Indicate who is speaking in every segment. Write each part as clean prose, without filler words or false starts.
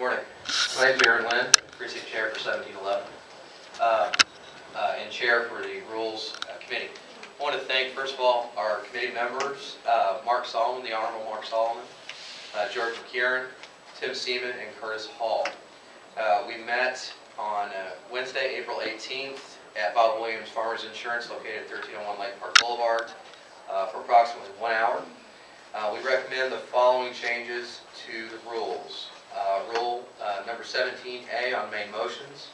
Speaker 1: Morning. My name is Aaron Lynn, Precinct Chair for 1711, and Chair for the Rules Committee. I want to thank, first of all, our committee members, Mark Solomon, the Honorable Mark Solomon, George McKieran, Tim Seaman, and Curtis Hall. We met on Wednesday, April 18th at Bob Williams Farmers Insurance, located at 1301 Lake Park Boulevard, for approximately 1 hour. We recommend the following changes to the rules. Rule number 17A on main motions.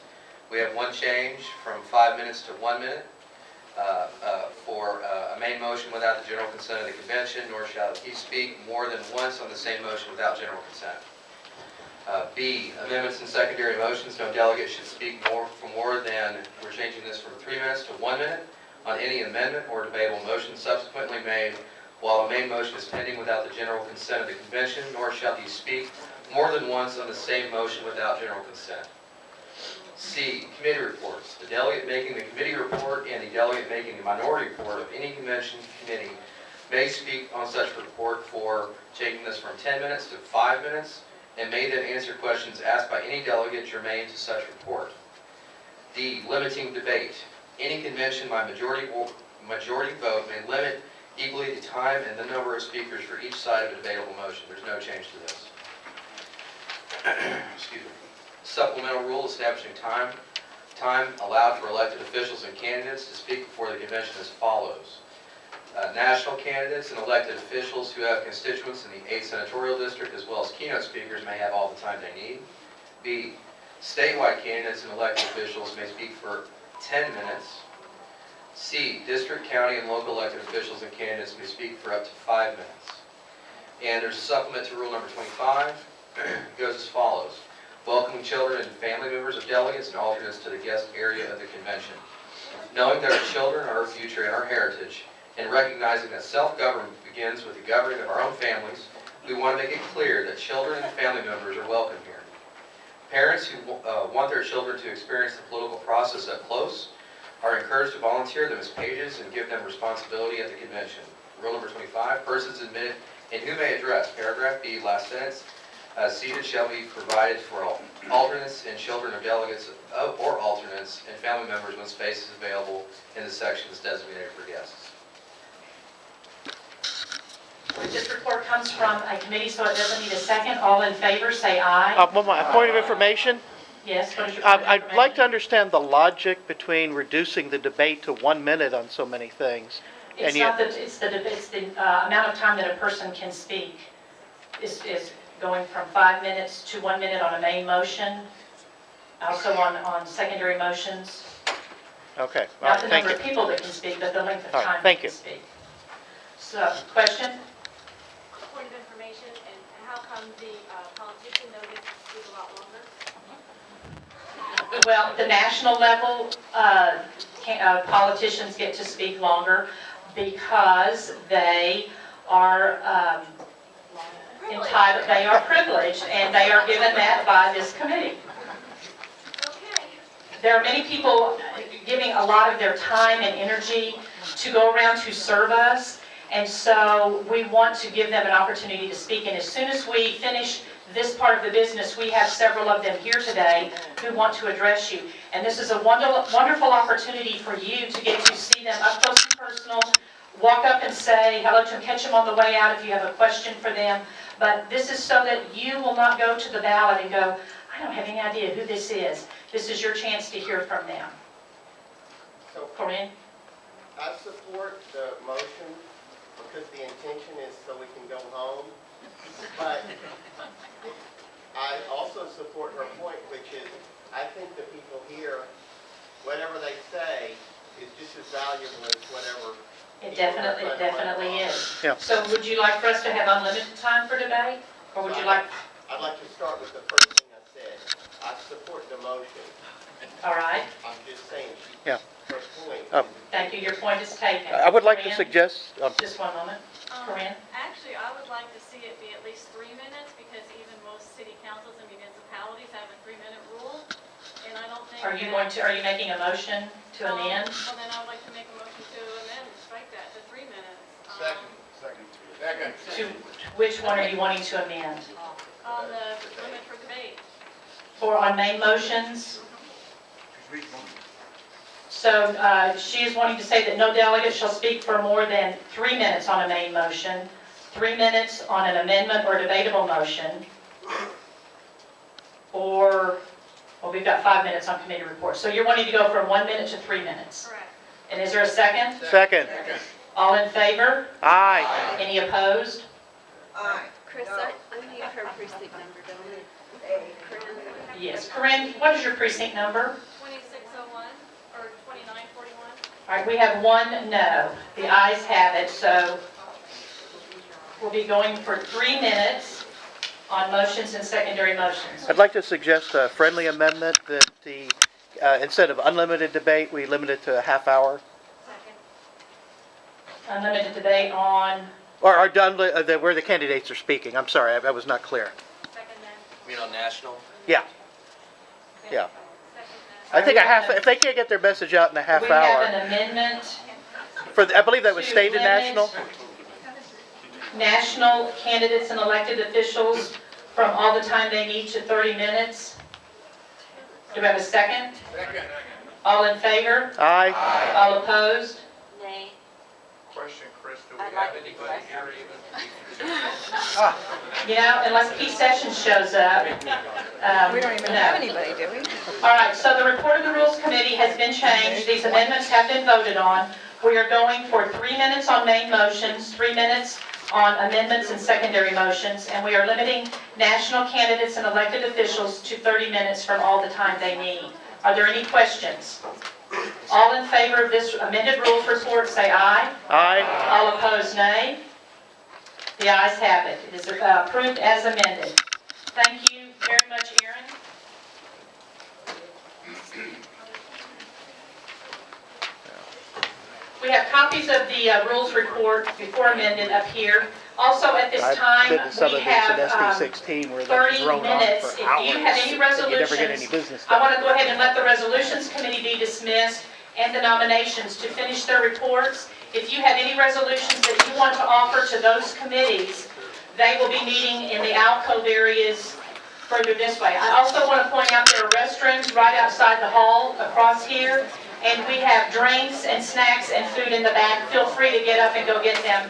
Speaker 1: We have one change from 5 minutes to 1 minute for a main motion without the general consent of the convention, nor shall he speak more than once on the same motion without general consent. B, amendments and secondary motions. No delegate should speak for more than, we're changing this from 3 minutes to 1 minute on any amendment or debatable motion subsequently made while a main motion is pending without the general consent of the convention, nor shall he speak more than once on the same motion without general consent. C, committee reports. The delegate making the committee report and the delegate making the minority report of any convention committee may speak on such report for taking this from 10 minutes to 5 minutes, and may then answer questions asked by any delegate germane to such report. D, limiting debate. Any convention by majority vote may limit equally the time and the number of speakers for each side of a debatable motion. There's no change to this. Excuse me. Supplemental rule establishing time allowed for elected officials and candidates to speak before the convention as follows. National candidates and elected officials who have constituents in the 8th Senatorial District as well as keynote speakers may have all the time they need. B, statewide candidates and elected officials may speak for 10 minutes. C, district, county, and local elected officials and candidates may speak for up to 5 minutes. And there's a supplement to rule number 25. It goes as follows. Welcoming children and family members of delegates and alternates to the guest area of the convention. Knowing that our children are our future and our heritage, and recognizing that self-government begins with the governing of our own families, we want to make it clear that children and family members are welcome here. Parents who want their children to experience the political process up close are encouraged to volunteer them as pages and give them responsibility at the convention. Rule number 25, persons admitted and who may address, paragraph B, last sentence, seated shall be provided for all alternates and children of delegates or alternates and family members when space is available in the sections designated for guests.
Speaker 2: This report comes from a committee, so it doesn't need a second. All in favor, say aye.
Speaker 3: A point of information.
Speaker 2: Yes, what is your point of
Speaker 3: I'd like
Speaker 2: information?
Speaker 3: to understand the logic between reducing the debate to 1 minute on so many things.
Speaker 2: It's not that it's the amount of time that a person can speak is going from 5 minutes to 1 minute on a main motion, also on secondary motions.
Speaker 3: Okay. All
Speaker 2: Not
Speaker 3: right,
Speaker 2: the
Speaker 3: thank
Speaker 2: number
Speaker 3: you.
Speaker 2: of people that can speak, but the length of
Speaker 3: All right,
Speaker 2: time
Speaker 3: thank
Speaker 2: they
Speaker 3: you.
Speaker 2: can speak. So, question?
Speaker 4: Point of information, and how come the politician notice is a lot longer?
Speaker 2: Well, the national level, politicians get to speak longer because they are entitled, they are privileged, and they are given that by this committee.
Speaker 4: Okay.
Speaker 2: There are many people giving a lot of their time and energy to go around to serve us, and so we want to give them an opportunity to speak. And as soon as we finish this part of the business, we have several of them here today who want to address you. And this is a wonderful opportunity for you to get to see them up close and personal, walk up and say hello to them, catch them on the way out if you have a question for them. But this is so that you will not go to the ballot and go, I don't have any idea who this is. This is your chance to hear from them.
Speaker 5: So
Speaker 2: Corinne?
Speaker 5: I support the motion because the intention is so we can go home. But I also support her point, which is I think the people here, whatever they say, is just as valuable as whatever.
Speaker 2: It definitely is.
Speaker 3: Yeah.
Speaker 2: So would you like for us to have unlimited time for debate? Or would you like,
Speaker 5: I'd like to start with the first thing I said. I support the motion.
Speaker 2: all right,
Speaker 5: I'm just saying,
Speaker 3: Yeah.
Speaker 5: her point.
Speaker 2: thank you, your point is taken.
Speaker 3: I would like to
Speaker 2: Corinne?
Speaker 3: suggest,
Speaker 2: Just one moment. Corinne?
Speaker 4: Actually, I would like to see it be at least 3 minutes, because even most city councils and municipalities have a 3-minute rule, and I don't think.
Speaker 2: Are you making a motion to amend?
Speaker 4: Well, then I would like to make a motion to amend, strike that to 3 minutes.
Speaker 2: To which one are you wanting to amend?
Speaker 4: On the limit for debate.
Speaker 2: for on main motions. So she is wanting to say that no delegate shall speak for more than 3 minutes on a main motion, 3 minutes on an amendment or debatable motion, or, well, we've got 5 minutes on committee reports. So you're wanting to go from 1 minute to 3 minutes.
Speaker 4: Correct.
Speaker 2: And is there a second?
Speaker 3: Second.
Speaker 2: All in favor?
Speaker 3: Aye.
Speaker 2: Any opposed?
Speaker 6: Chris, I need her precinct number, don't I? Corinne?
Speaker 2: Yes. Corinne, what is your precinct number?
Speaker 4: 2601 or 2941.
Speaker 2: All right, we have 1 no. The ayes have it, so we'll be going for 3 minutes on motions and secondary motions.
Speaker 3: I'd like to suggest a friendly amendment that the, instead of unlimited debate, we limit it to a half hour.
Speaker 4: Second.
Speaker 2: Unlimited debate on,
Speaker 3: Or done, where the candidates are speaking. I'm sorry, I was not clear.
Speaker 4: Second then.
Speaker 1: You mean on national?
Speaker 3: Yeah,
Speaker 4: Okay.
Speaker 3: yeah.
Speaker 4: Second then.
Speaker 3: I think a half, if they can't get their message out in a half
Speaker 2: we have
Speaker 3: hour.
Speaker 2: an amendment,
Speaker 3: For, I believe that was
Speaker 2: to
Speaker 3: state and
Speaker 2: limit
Speaker 3: national?
Speaker 2: national candidates and elected officials from all the time they need to 30 minutes. Do we have a second?
Speaker 5: Second.
Speaker 2: All in favor?
Speaker 3: Aye.
Speaker 2: All opposed?
Speaker 6: Nay.
Speaker 7: Question, Chris, do
Speaker 6: I'd
Speaker 7: we
Speaker 6: like
Speaker 7: have
Speaker 6: to be
Speaker 7: anybody
Speaker 6: less.
Speaker 7: here even?
Speaker 2: You know, unless Keith Sessions shows up.
Speaker 8: We don't even
Speaker 2: no.
Speaker 8: have anybody, do we?
Speaker 2: All right, so the report of the Rules Committee has been changed. These amendments have been voted on. We are going for 3 minutes on main motions, 3 minutes on amendments and secondary motions, and we are limiting national candidates and elected officials to 30 minutes from all the time they need. Are there any questions? All in favor of this amended rules report, say aye.
Speaker 3: Aye.
Speaker 2: All opposed, nay. The ayes have it. It is approved as amended. Thank you very much, Erin. We have copies of the rules report before amended up here. Also, at this
Speaker 3: I've
Speaker 2: time,
Speaker 3: been to some
Speaker 2: we
Speaker 3: of these in
Speaker 2: have
Speaker 3: SB 16 where they're
Speaker 2: 30
Speaker 3: thrown on
Speaker 2: minutes.
Speaker 3: for
Speaker 2: If
Speaker 3: hours.
Speaker 2: you have any
Speaker 3: and you never get any
Speaker 2: resolutions,
Speaker 3: business
Speaker 2: I
Speaker 3: done.
Speaker 2: want to go ahead and let the Resolutions Committee be dismissed and the nominations to finish their reports. If you have any resolutions that you want to offer to those committees, they will be meeting in the alcove areas further this way. I also want to point out there are restrooms right outside the hall across here, and we have drinks and snacks and food in the back. Feel free to get up and go get them